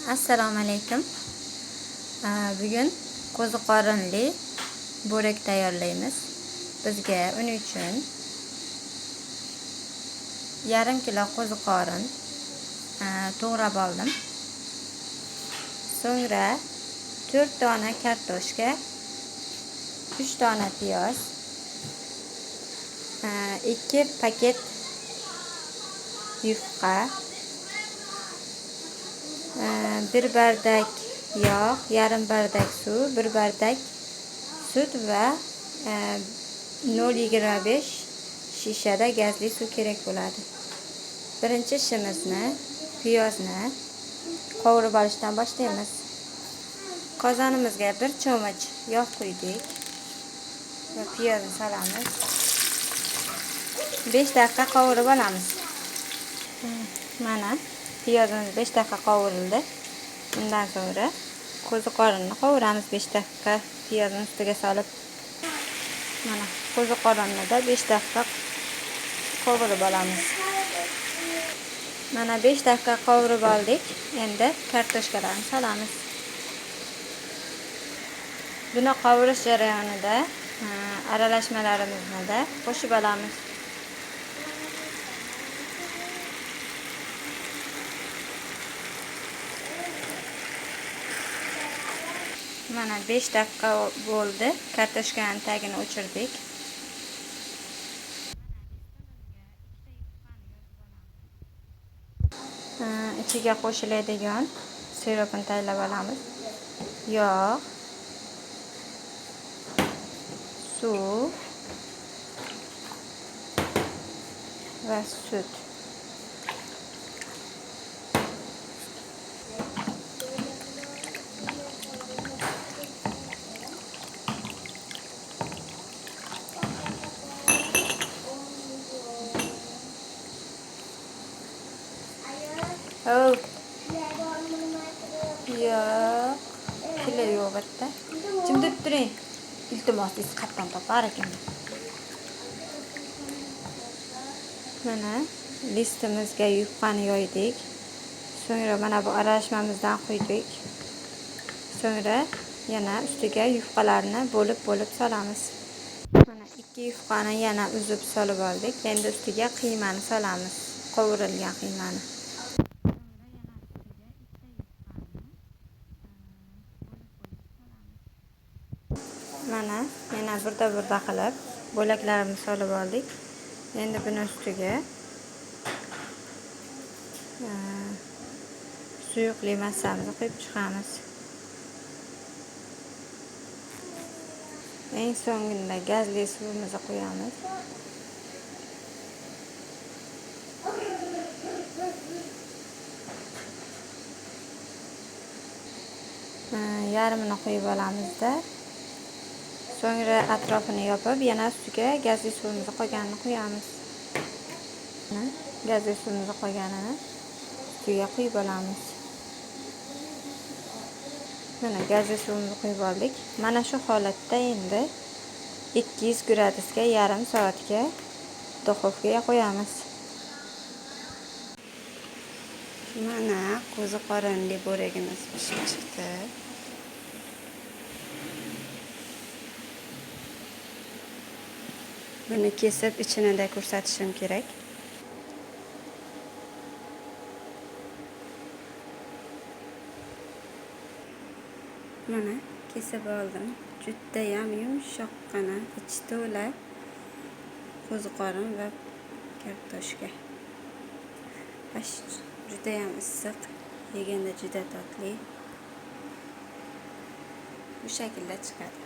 Assalomu alaykum. Bugun qo'ziqorinli bo'rak tayyorlaymiz. Bizga uning uchun yarim kilo qo'ziqorin to'g'rab oldim. So'ngra 4 dona kartoshka, 3 dona piyoz, 2 paket yufqa, 1 bardak yog', yarim bardak suv, 1 bardak sut va 0,25 shishada gazli suv kerak bo'ladi. Birinchi ishimizni piyozni qovurib olishdan boshlaymiz. Qozonimizga 1 cho'mich yog' quydik va piyozni solamiz. 5 daqiqa qovurib olamiz. Mana piyozimiz 5 daqiqa qovurildi. Undan so'ngra qo'ziqorinni qovuramiz 5 daqiqa piyozni ustiga solib. Mana qo'ziqorinni da 5 daqiqa qovurib olamiz. Mana 5 daqiqa qovurib oldik. Endi kartoshkalarni solamiz. Buni qovurish jarayonida aralashmalarimizni da qo'shib olamiz. Mana 5 daqiqa bo'ldi. Kartoshkaning tagini o'chirdik. Ichiga qo'shiladigan sirupini tayyorlab olamiz. Yog', suv va sut. Yo'q, kilo yo'q bitta. Jimdib turing. Iltimos, siz qatdan topar ekan. Mana listimizga yufqani yoydik. So'ngra mana bu aralashmamizdan quydik. So'ngra yana ustiga yufqalarni bo'lib solamiz. Mana 2 yufqani yana uzib solib oldik. Endi ustiga qiymani solamiz. Qovurilgan qiymani. Mana yana birda qilib bo'laklarimizni solib oldik. Endi buni ustiga suyuqli massamizni quyib chiqamiz. Eng so'ngida gazli suvimizni quyamiz. Yarmini quyib olamizda. So'ngra atrofini yopib, yana ustiga gazli suvimizni qolganini quyamiz. Gazli suvimizni qolganini ustiga quyib olamiz. Mana gazli suvimizni quyib oldik. Mana shu holatda endi 200 gradusga yarim soatga duxovkaga qo'yamiz. Mana qo'ziqorinli bo'ragimiz pishib chiqdi. Buni kesib ichinida ko'rsatishim kerak. Mana kesib oldim. Juda ham yumshoqqina, ichi to'la qo'ziqorin va kartoshka. Juda ham issiq, yeganda juda totli. Bu shaklda chiqadi.